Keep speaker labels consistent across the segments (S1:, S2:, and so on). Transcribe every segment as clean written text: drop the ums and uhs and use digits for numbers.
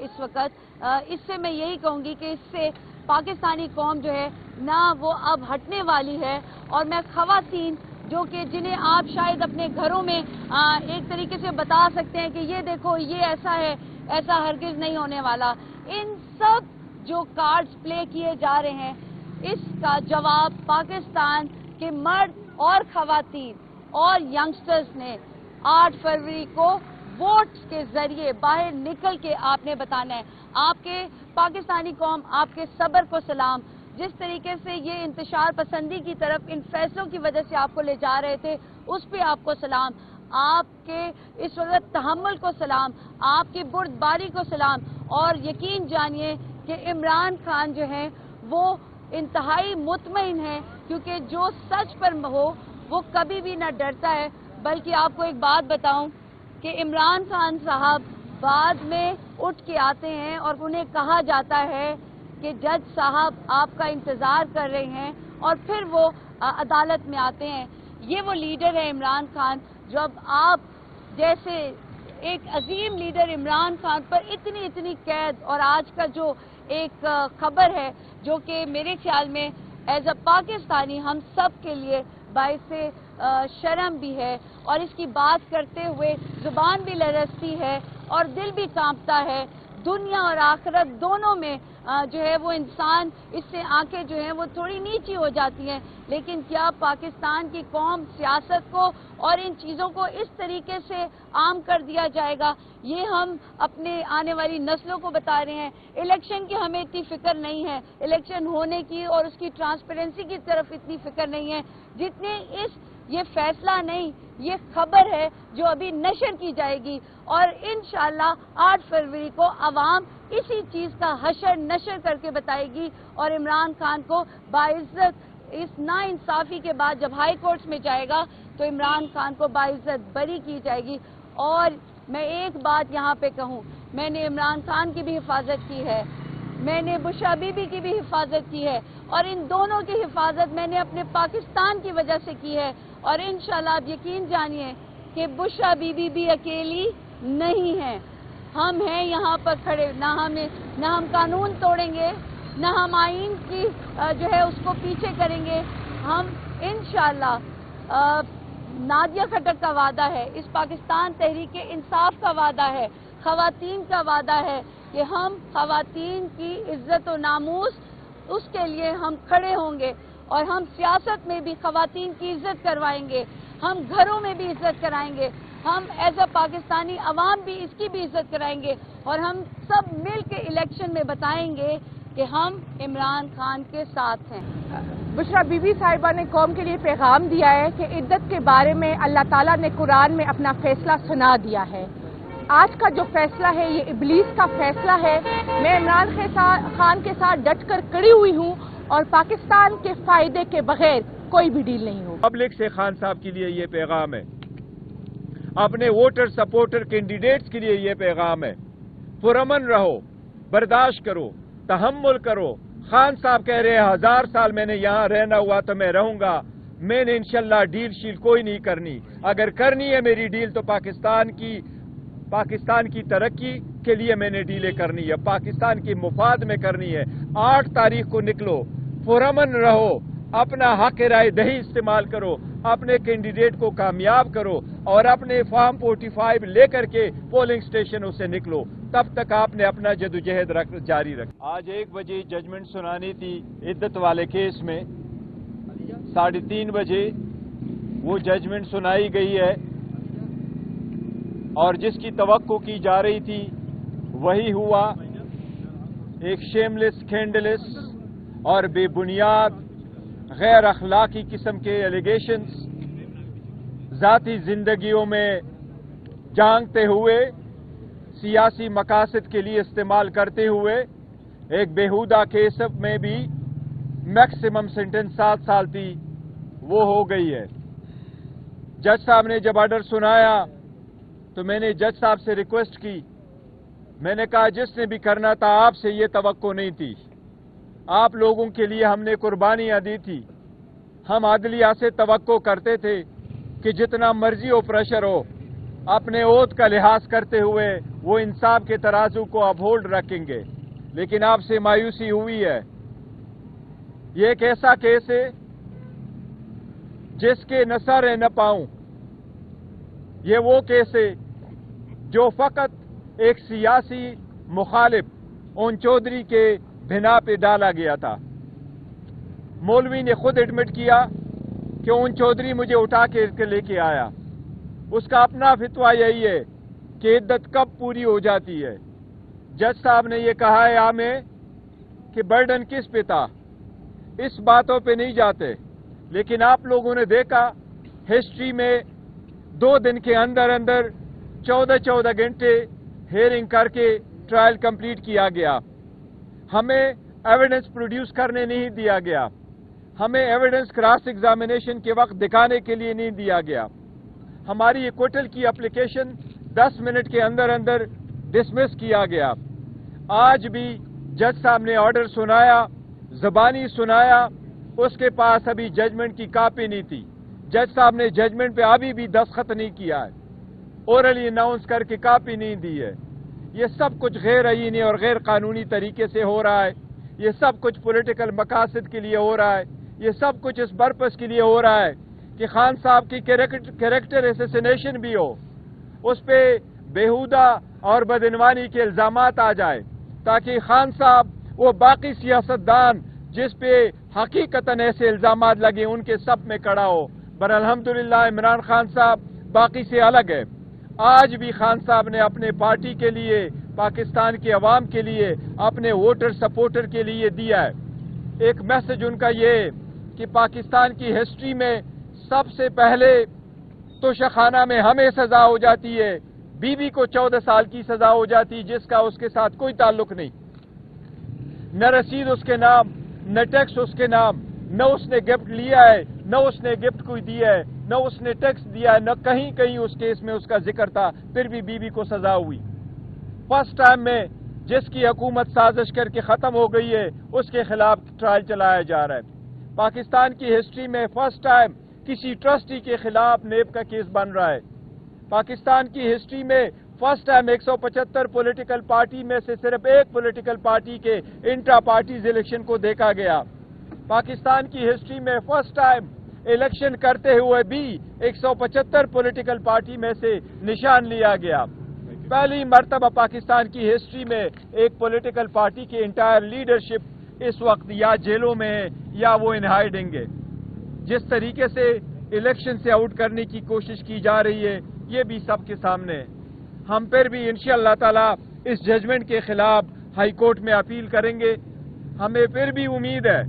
S1: इस वक्त। इससे मैं यही कहूँगी कि इससे पाकिस्तानी कौम जो है ना वो अब हटने वाली है। और मैं ख़वातीन जो कि जिन्हें आप शायद अपने घरों में एक तरीके से बता सकते हैं कि ये देखो ये ऐसा है, ऐसा हरगिज़ नहीं होने वाला, इन सब जो कार्ड्स प्ले किए जा रहे हैं इसका जवाब पाकिस्तान के मर्द और ख़वातीन और यंगस्टर्स ने 8 फरवरी को वोट्स के जरिए बाहर निकल के आपने बताना है। आपके पाकिस्तानी कौम आपके सब्र को सलाम। जिस तरीके से ये इंतशार पसंदी की तरफ इन फैसलों की वजह से आपको ले जा रहे थे उस पे आपको सलाम। आपके इस वक्त तहम्मुल को सलाम, आपकी बुर्दबारी को सलाम। और यकीन जानिए कि इमरान खान जो है वो इंतहाई मुतमईन है, क्योंकि जो सच पर हो वो कभी भी न डरता है। बल्कि आपको एक बात बताऊं कि इमरान खान साहब बाद में उठ के आते हैं और उन्हें कहा जाता है कि जज साहब आपका इंतजार कर रहे हैं, और फिर वो अदालत में आते हैं। ये वो लीडर है इमरान खान। जब आप जैसे एक अजीम लीडर इमरान खान पर इतनी कैद, और आज का जो एक खबर है जो कि मेरे ख्याल में एज अ पाकिस्तानी हम सब के लिए बाइसे शर्म भी है, और इसकी बात करते हुए जुबान भी लरसती है और दिल भी कांपता है। दुनिया और आखिरत दोनों में जो है वो इंसान, इससे आंखें जो हैं वो थोड़ी नीची हो जाती हैं। लेकिन क्या पाकिस्तान की कौम सियासत को और इन चीज़ों को इस तरीके से आम कर दिया जाएगा? ये हम अपने आने वाली नस्लों को बता रहे हैं। इलेक्शन की हमें इतनी फिक्र नहीं है, इलेक्शन होने की और उसकी ट्रांसपेरेंसी की तरफ इतनी फिक्र नहीं है जितनी ये फैसला नहीं, ये खबर है जो अभी नशर की जाएगी। और इंशाअल्लाह 8 फरवरी को अवाम इसी चीज़ का हशर नशर करके बताएगी, और इमरान खान को बाइज्जत इस नाइंसाफी के बाद जब हाई कोर्ट्स में जाएगा तो इमरान खान को बाइज्जत बरी की जाएगी। और मैं एक बात यहाँ पे कहूँ, मैंने इमरान खान की भी हिफाजत की है, मैंने बुशरा बीबी की भी हिफाजत की है, और इन दोनों की हिफाजत मैंने अपने पाकिस्तान की वजह से की है। और इंशाल्लाह आप यकीन जानिए कि बुशरा बीबी भी अकेली नहीं है, हम हैं यहाँ पर खड़े। ना हम कानून तोड़ेंगे, ना हम आईन की जो है उसको पीछे करेंगे। हम इंशाल्लाह, नादिया खट्टर का वादा है, इस पाकिस्तान तहरीक इंसाफ का वादा है, ख़वातीन का वादा है कि हम ख़वातीन की इज्जत और नामूस उसके लिए हम खड़े होंगे, और हम सियासत में भी ख़वातीन की इज्जत करवाएंगे, हम घरों में भी इज्जत कराएंगे, हम एज अ पाकिस्तानी अवाम भी इसकी भी इज्जत कराएंगे, और हम सब मिल के इलेक्शन में बताएंगे कि हम इमरान खान के साथ हैं।
S2: बुशरा बीबी साहिबा ने कौम के लिए पैगाम दिया है कि इद्दत के बारे में अल्लाह ताला ने कुरान में अपना फैसला सुना दिया है। आज का जो फैसला है ये इबलीस का फैसला है। मैं इमरान खान के साथ डट कर खड़ी हुई हूँ, और पाकिस्तान के फायदे के बगैर कोई भी डील नहीं हो।
S3: पब्लिक से खान साहब के लिए ये पैगाम है, अपने वोटर सपोर्टर कैंडिडेट्स के लिए ये पैगाम है, पुरअमन रहो, बर्दाश्त करो, तहम्मुल करो। खान साहब कह रहे हैं 1000 साल मैंने यहाँ रहना हुआ तो मैं रहूंगा, मैंने इंशाल्लाह डील शील कोई नहीं करनी। अगर करनी है मेरी डील तो पाकिस्तान की तरक्की के लिए मैंने डीलें करनी है, पाकिस्तान की मुफाद में करनी है। 8 तारीख को निकलो, पुरअमन रहो, अपना हक राय दही इस्तेमाल करो, अपने कैंडिडेट को कामयाब करो, और अपने फॉर्म 45 लेकर के पोलिंग स्टेशनों से निकलो। तब तक आपने अपना जदोजहद जारी रखा। आज 1 बजे जजमेंट सुनानी थी इद्दत वाले केस में, 3:30 बजे वो जजमेंट सुनाई गई है, और जिसकी तवक्को की जा रही थी वही हुआ। एक शेमलेस, स्कैंडलस और बेबुनियाद गैर अखलाकी किस्म के एलिगेशंस जाती जिंदगियों में जांगते हुए, सियासी मकासद के लिए इस्तेमाल करते हुए, एक बेहुदा केस में भी मैक्सिमम सेंटेंस 7 साल थी वो हो गई है। जज साहब ने जब ऑर्डर सुनाया तो मैंने जज साहब से रिक्वेस्ट की, मैंने कहा जिसने भी करना था आपसे ये तवक्को नहीं थी, आप लोगों के लिए हमने कुर्बानियां दी थी। हम अदलिया से तवक्को करते थे कि जितना मर्जी हो प्रेशर हो, اپنے عہد کا لحاظ کرتے ہوئے وہ انصاف کے ترازو کو اپہولڈ رکھیں گے، لیکن آپ سے مایوسی ہوئی ہے۔ یہ ایک ایسا کیس ہے جس کے نہ سر ہے نہ پاؤں۔ یہ وہ کیس ہے جو فقط ایک سیاسی مخالف اون چودھری کے بنا پہ ڈالا گیا تھا۔ مولوی نے خود ایڈمٹ کیا کہ اون چودھری مجھے اٹھا کے لے کے آیا۔ اس کا اپنا فتویٰ یہی ہے کہ عدت کب پوری ہو جاتی ہے۔ جج صاحب نے یہ کہا ہے ہمیں کہ برڈن کس پہ تھا، اس باتوں پہ نہیں جاتے، لیکن آپ لوگوں نے دیکھا ہسٹری میں 2 دن کے اندر 14 گھنٹے ہیئرنگ کر کے ٹرائل کمپلیٹ کیا گیا۔ ہمیں ایویڈنس پروڈیوس کرنے نہیں دیا گیا، ہمیں ایویڈنس کراس ایگزامینیشن کے وقت دکھانے کے لیے نہیں دیا گیا۔ ہماری ایکوٹل کی اپلیکیشن 10 منٹ کے اندر ڈسمس کیا گیا۔ آج بھی جج صاحب نے آرڈر سنایا، زبانی سنایا، اس کے پاس ابھی ججمنٹ کی کاپی نہیں تھی۔ جج صاحب نے ججمنٹ پہ ابھی بھی دستخط نہیں کیا ہے، اورلی اناؤنس کر کے کاپی نہیں دی ہے۔ یہ سب کچھ غیر آئینی اور غیر قانونی طریقے سے ہو رہا ہے۔ یہ سب کچھ پولیٹیکل مقاصد کے لیے ہو رہا ہے۔ یہ سب کچھ اس پرپس کے لیے ہو رہا ہے کہ خان صاحب کی کریکٹر اسیسینیشن بھی ہو، اس پہ بیہودہ اور بدعنوانی کے الزامات آ جائے، تاکہ خان صاحب وہ باقی سیاستدان جس پہ حقیقتاً ایسے الزامات لگے ان کے سب میں کڑا ہو۔ پر الحمدللہ عمران خان صاحب باقی سے الگ ہے۔ آج بھی خان صاحب نے اپنے پارٹی کے لیے، پاکستان کے عوام کے لیے، اپنے ووٹر سپورٹر کے لیے دیا ہے۔ ایک میسج ان کا یہ ہے کہ پاکستان کی ہسٹری میں سب سے پہلے توشخانہ میں ہمیں سزا ہو جاتی ہے، بی بی کو 14 سال کی سزا ہو جاتی جس کا اس کے ساتھ کوئی تعلق نہیں، نہ رسید اس کے نام، نہ ٹیکس اس کے نام، نہ اس نے گفٹ لیا ہے، نہ اس نے گفٹ کوئی دیا ہے، نہ اس نے ٹیکس دیا ہے، نہ کہیں اس کیس میں اس کا ذکر تھا، پھر بھی بی بی کو سزا ہوئی۔ فرسٹ ٹائم میں جس کی حکومت سازش کر کے ختم ہو گئی ہے اس کے خلاف ٹرائل چلایا جا رہا ہے۔ پاکستان کی ہسٹری میں فرسٹ ٹائم کسی ٹرسٹی کے خلاف نیب کا کیس بن رہا ہے۔ پاکستان کی ہسٹری میں فرسٹ ٹائم 175 پولیٹیکل پارٹی میں سے صرف ایک پولیٹیکل پارٹی کے انٹرا پارٹیز الیکشن کو دیکھا گیا۔ پاکستان کی ہسٹری میں فرسٹ ٹائم الیکشن کرتے ہوئے بھی 175 پولیٹیکل پارٹی میں سے نشان لیا گیا۔ پہلی مرتبہ پاکستان کی ہسٹری میں ایک پولیٹیکل پارٹی کی انٹائر لیڈرشپ اس وقت یا جیلوں میں ہے یا وہ ان ہائیڈنگ ہے۔ جس طریقے سے الیکشن سے آؤٹ کرنے کی کوشش کی جا رہی ہے یہ بھی سب کے سامنے ہے۔ ہم پھر بھی انشاءاللہ تعالی اس ججمنٹ کے خلاف ہائی کورٹ میں اپیل کریں گے۔ ہمیں پھر بھی امید ہے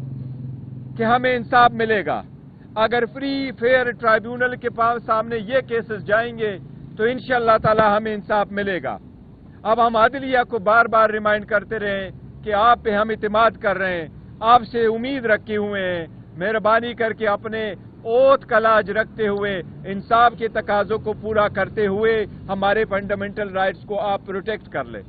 S3: کہ ہمیں انصاف ملے گا۔ اگر فری فیئر ٹرائیبیونل کے سامنے یہ کیسز جائیں گے تو انشاءاللہ تعالی ہمیں انصاف ملے گا۔ اب ہم عدلیہ کو بار بار ریمائنڈ کرتے رہیں کہ آپ پہ ہم اعتماد کر رہے ہیں، آپ سے امید رکھے ہوئے ہیں۔ مہربانی کر کے اپنے اوت کا لاج رکھتے ہوئے انصاف کے تقاضوں کو پورا کرتے ہوئے ہمارے فنڈامنٹل رائٹس کو آپ پروٹیکٹ کر لیں۔